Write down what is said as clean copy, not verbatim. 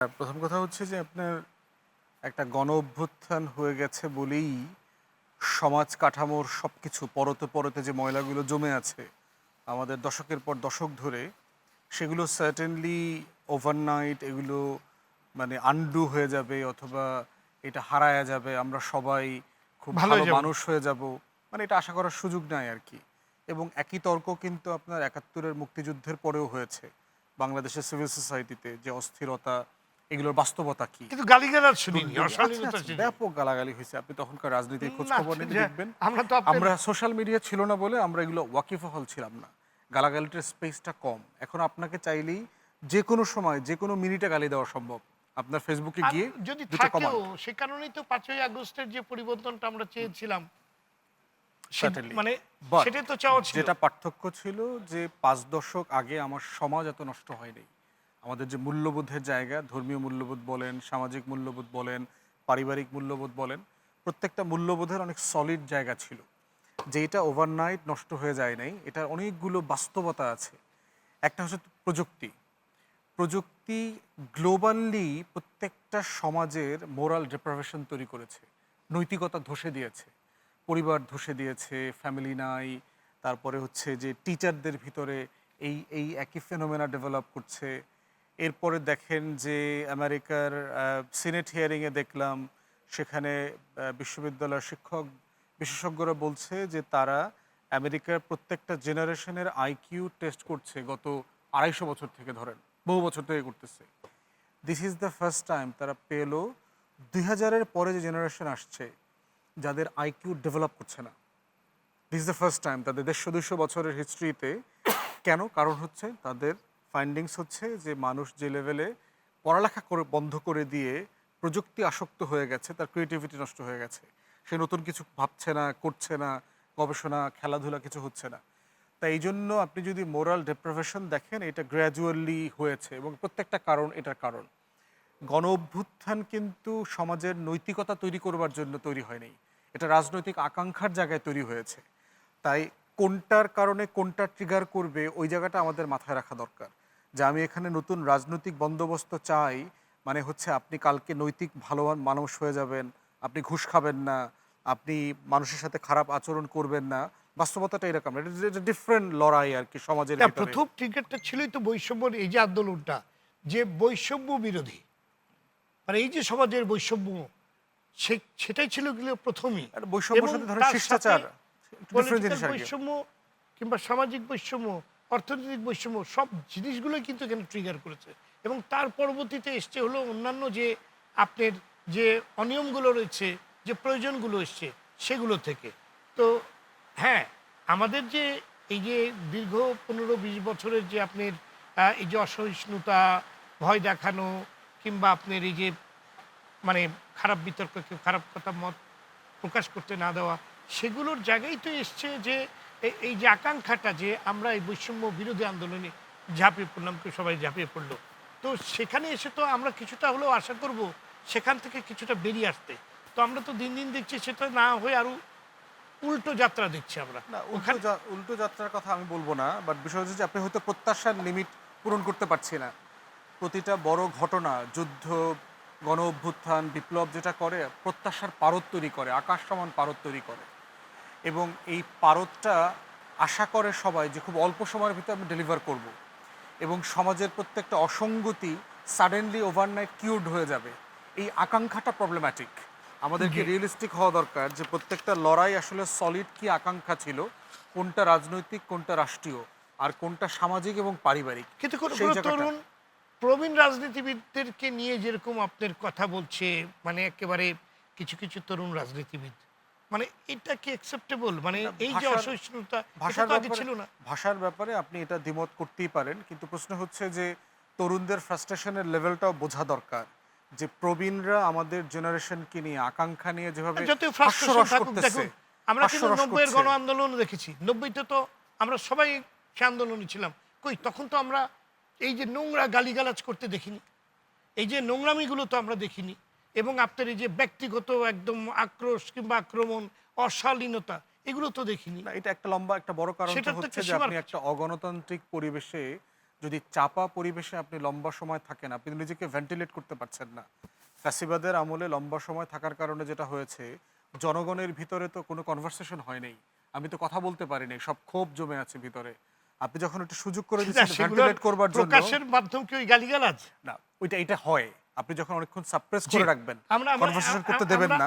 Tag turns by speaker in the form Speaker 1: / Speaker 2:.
Speaker 1: প্রথম কথা হচ্ছে যে আপনার একটা গণ-অভ্যুত্থান হয়ে গেছে বলেই সমাজ কাঠামোর সবকিছু পরতে, পরতে যে ময়লাগুলো জমে আছে আমাদের দশকের পর দশক ধরে, সেগুলো সার্টেনলি ওভারনাইট এগুলো মানে আনডু হয়ে যাবে অথবা এটা হারায়া যাবে। আমরা সবাই খুব
Speaker 2: ভালো
Speaker 1: ভালো
Speaker 2: হয়ে যাবো।
Speaker 1: মানুষ হয়ে যাব। মানে এটা আশা করার সুযোগ নাই আরকি। এবং একই তর্ক কিন্তু আপনার ৭১ এর মুক্তিযুদ্ধের পরেও হয়েছে। বাংলাদেশের সিভিল সোসাইটিতে যে অস্থিরতা, এগুলোর বাস্তবতা কি?
Speaker 2: কিন্তু গালিগালাজ শুনিনি,
Speaker 1: দুর্নীতি আছে,
Speaker 2: অশালীনতা
Speaker 1: আছে।
Speaker 2: শুনিনি।
Speaker 1: ব্যাপক গালাগালি হইছে। আপনি তখনকার রাজনীতির
Speaker 2: না
Speaker 1: খোঁজখবর নিলে
Speaker 2: যে
Speaker 1: দেখবেন।
Speaker 2: আমরা তো আপনার
Speaker 1: আমরা সোশ্যাল মিডিয়া ছিল না বলে আমরা এগুলো ওয়াকিবহাল ছিলাম না। গালাগালিটার স্পেসটা কম। এখন আপনাকে চাইলেই যেকোনো সময়, যেকোনো মিনিটে গালি দেওয়া সম্ভব। আপনার ফেসবুকে
Speaker 2: আর
Speaker 1: গিয়ে
Speaker 2: যদি
Speaker 1: ২ টা
Speaker 2: থাকেও
Speaker 1: কমান্ড।
Speaker 2: সে কারণেই তো ৫ই আগস্টের যে পরিবর্তনটা আমরা চেয়েছিলাম সে
Speaker 1: সার্টেনলি।
Speaker 2: মানে
Speaker 1: বাট
Speaker 2: সেটাই তো চাওয়া ছিল।
Speaker 1: যেটা পার্থক্য ছিল যে ৫ দশক আগে আমার সমাজ এত নষ্ট হয়নি। আমাদের যে মূল্যবোধের জায়গা, ধর্মীয় মূল্যবোধ বলেন, সামাজিক মূল্যবোধ বলেন, পারিবারিক মূল্যবোধ বলেন, প্রত্যেকটা মূল্যবোধের অনেক সলিড জায়গা ছিল। যেটা ওভারনাইট নষ্ট হয়ে যায় নাই, এটার অনেকগুলো বাস্তবতা আছে। একটা হচ্ছে প্রযুক্তি। প্রযুক্তি গ্লোবালি প্রত্যেকটা সমাজের মোরাল ডেপ্রাভেশন তৈরি করেছে, নৈতিকতা ধসে দিয়েছে, পরিবার ধসে দিয়েছে, ফ্যামিলি নাই। তারপরে হচ্ছে যে টিচারদের ভিতরে এই একই ফেনোমেনা ডেভেলপ করছে। এরপরে দেখেন যে আমেরিকার সিনেট হিয়ারিংয়ে দেখলাম, সেখানে বিশ্ববিদ্যালয়ের শিক্ষক বিশেষজ্ঞরা বলছে যে তারা আমেরিকার প্রত্যেকটা জেনারেশনের আইকিউ টেস্ট করছে গত ২৫০ বছর থেকে, ধরেন বহু বছর থেকে করতেছে। This is the first time তারা পেলো ২০০০-এর পরে যে জেনারেশন আসছে যাদের আইকিউ ডেভেলপ করছে না। This is the first time তাদের ১৫০ বছরের হিস্ট্রিতে। কেন? কারণ হচ্ছে তাদের ফাইন্ডিংস হচ্ছে যে মানুষ যে লেভেলে পড়ালেখা করে বন্ধ করে দিয়ে প্রযুক্তি আসক্ত হয়ে গেছে, তার ক্রিয়েটিভিটি নষ্ট হয়ে গেছে। সে নতুন কিছু ভাবছে না, করছে না, গবেষণা, খেলাধুলা কিছু হচ্ছে না। তাই এই জন্য আপনি যদি মোরাল ডেপ্রাভেশন দেখেন, এটা গ্র্যাজুয়ালি হয়েছে এবং প্রত্যেকটা কারণ এটার কারণ। গণ অভ্যুত্থান কিন্তু সমাজের নৈতিকতা তৈরি করবার জন্য তৈরি হয়নি। এটা রাজনৈতিক আকাঙ্ক্ষার জায়গায় তৈরি হয়েছে। তাই কোনটার কারণে কোনটা ট্রিগার করবে ওই জায়গাটা আমাদের মাথায় রাখা দরকার। যে আমি এখানে নতুন রাজনৈতিক বন্দোবস্ত চাই, মানে হচ্ছে আপনি কালকে নৈতিক ভালো মানুষ হয়ে যাবেন, আপনি ঘুষ খাবেন না, আপনি মানুষের সাথে খারাপ আচরণ করবেন না। বাস্তবতাটা এরকম না। এটা ডিফারেন্ট লড়াই আরকি সমাজের
Speaker 2: না
Speaker 1: ভিতরে।
Speaker 2: প্রথম ক্রিকেটটা ছিলই তো বৈষম্যর এই যে আন্দোলনটা, যে বৈষম্য বিরোধী। মানে এই যে সমাজের বৈষম্য সে সেটাই ছিল গেলে প্রথমই।
Speaker 1: আর বৈষম্যের
Speaker 2: এবং
Speaker 1: সাথে ধরেন
Speaker 2: তার সাথে
Speaker 1: শিষ্টাচার, একটু ডিফারেন্ট
Speaker 2: পলিটিক্যাল
Speaker 1: জিনিস আরকি।
Speaker 2: বৈষম্য কিংবা সামাজিক বৈষম্য, অর্থনৈতিক বৈষম্য সব জিনিসগুলোই কিন্তু এখানে ট্রিগার করেছে। এবং তার পরবর্তীতে এসছে হলো অন্যান্য যে আপনার যে অনিয়মগুলো রয়েছে, যে প্রয়োজনগুলো এসছে সেগুলো থেকে। তো হ্যাঁ, আমাদের যে এই যে দীর্ঘ ১৫-২০ বছরের যে আপনার এই যে অসহিষ্ণুতা, ভয় দেখানো কিংবা আপনার এই যে মানে খারাপ বিতর্ক, কেউ খারাপ কথা মত প্রকাশ করতে না দেওয়া, সেগুলোর জায়গায় তো এসছে যে এই যে আকাঙ্ক্ষাটা যে আমরা এই বৈষম্য বিরোধী আন্দোলনে ঝাঁপিয়ে পড়লাম, কেউ সবাই ঝাঁপিয়ে পড়লো। তো সেখানে এসে তো আমরা কিছুটা হলেও আশা করব সেখান থেকে কিছুটা বেরিয়ে আসতে। তো আমরা তো দিন দিন দেখছি সেটা না হয়ে আরো উল্টো যাত্রা দেখছি আমরা
Speaker 1: না,
Speaker 2: ওখানে।
Speaker 1: উল্টো যাত্রার কথা আমি বলব না। বাট বিষয় হচ্ছে যে আপনি হয়তো প্রত্যাশার লিমিট পূরণ করতে পারছি না। প্রতিটা বড় ঘটনা, যুদ্ধ, গণ অভ্যুত্থান, বিপ্লব যেটা করে প্রত্যাশার পারদ তৈরি করে, আকাশ সমান পারদ তৈরি করে। এবং এই পারদটা আশা করে সবাই যে খুব অল্প সময়ের ভিতরে আমি ডেলিভার করব। এবং সমাজের প্রত্যেকটা অসঙ্গতি সাডেনলি ওভারনাইট কিউরড হয়ে যাবে। এই আকাঙ্ক্ষাটা প্রবলেম্যাটিক। আমাদেরকে
Speaker 2: জি,
Speaker 1: রিয়েলিস্টিক হওয়া দরকার যে প্রত্যেকটা লড়াই আসলে সলিড কি আকাঙ্ক্ষা ছিল, কোনটা রাজনৈতিক, কোনটা রাষ্ট্রীয়, আর কোনটা সামাজিক এবং পারিবারিক।
Speaker 2: কিন্তু কোনো
Speaker 1: সেই
Speaker 2: কোনো
Speaker 1: জায়গাটা
Speaker 2: তরুণ প্রবীণ রাজনীতিবিদদেরকে নিয়ে যেরকম আপনার কথা বলছে, মানে একেবারে কিছু কিছু তরুণ রাজনীতিবিদ, মানে এটা কি অ্যাকসেপ্টেবল? মানে
Speaker 1: এটা
Speaker 2: এই যে
Speaker 1: ভাষার
Speaker 2: অসহিষ্ণুতা, এটা
Speaker 1: ভাষার
Speaker 2: তো আগে
Speaker 1: ব্যাপারে
Speaker 2: ছিল না।
Speaker 1: ভাষার ব্যাপারে আপনি এটা দ্বিমত করতেই পারেন, কিন্তু প্রশ্ন হচ্ছে যে তরুণদের ফ্রাস্ট্রেশনের লেভেলটাও বোঝা দরকার। যে প্রবীণরা আমাদের জেনারেশনকে নিয়ে আকাঙ্ক্ষা নিয়ে যেভাবে
Speaker 2: যতই ফ্রাস্ট্রেশন
Speaker 1: হাস্যরস
Speaker 2: থাকুক,
Speaker 1: করতেছে,
Speaker 2: দেখুন আমরা কিন্তু
Speaker 1: হাস্যরস
Speaker 2: ৯০-এর
Speaker 1: করছে।
Speaker 2: গণ আন্দোলন দেখেছি। ৯০-তে তো আমরা সবাই সে আন্দোলনে ছিলাম। কই তখন তো আমরা এই যে নোংরা গালিগালাজ করতে দেখিনি। এই যে নোংরামিগুলো তো আমরা দেখিনি। এবং আপনার এই যে ব্যক্তিগত একদম আক্রোশ কিংবা আক্রমণ, অশালীনতা এগুলো তো দেখিনি।
Speaker 1: না, এটা একটা লম্বা একটা বড় কারণ তো
Speaker 2: সেটার তো
Speaker 1: হচ্ছে
Speaker 2: একটা
Speaker 1: যে আপনি
Speaker 2: সীমার কাছে।
Speaker 1: একটা অগণতান্ত্রিক পরিবেশে যদি চাপা পরিবেশে আপনি লম্বা সময় থাকেন, আপনি নিজেকে ভেন্টিলেট করতে পারছেন না। ফ্যাসিবাদের আমলে লম্বা সময় থাকার কারণে যেটা হয়েছে, জনগণের ভিতরে তো কোনো কনভারসেশন হয় নাই। আমি তো কথা বলতে পারি নাই, সব ক্ষোভ জমে আছে ভিতরে। আপনি যখন একটু সুযোগ করে দিচ্ছেন
Speaker 2: সেগুলোর
Speaker 1: ভেন্টিলেট করবার জন্য,
Speaker 2: প্রকাশের মাধ্যম কি ওই গালিগালাজ?
Speaker 1: না, এটা হয়। আপনি যখন অনেকক্ষণ সাপ্রেস করে রাখবেন,
Speaker 2: আমরা
Speaker 1: কনভারসেশন করতে দেবেন না।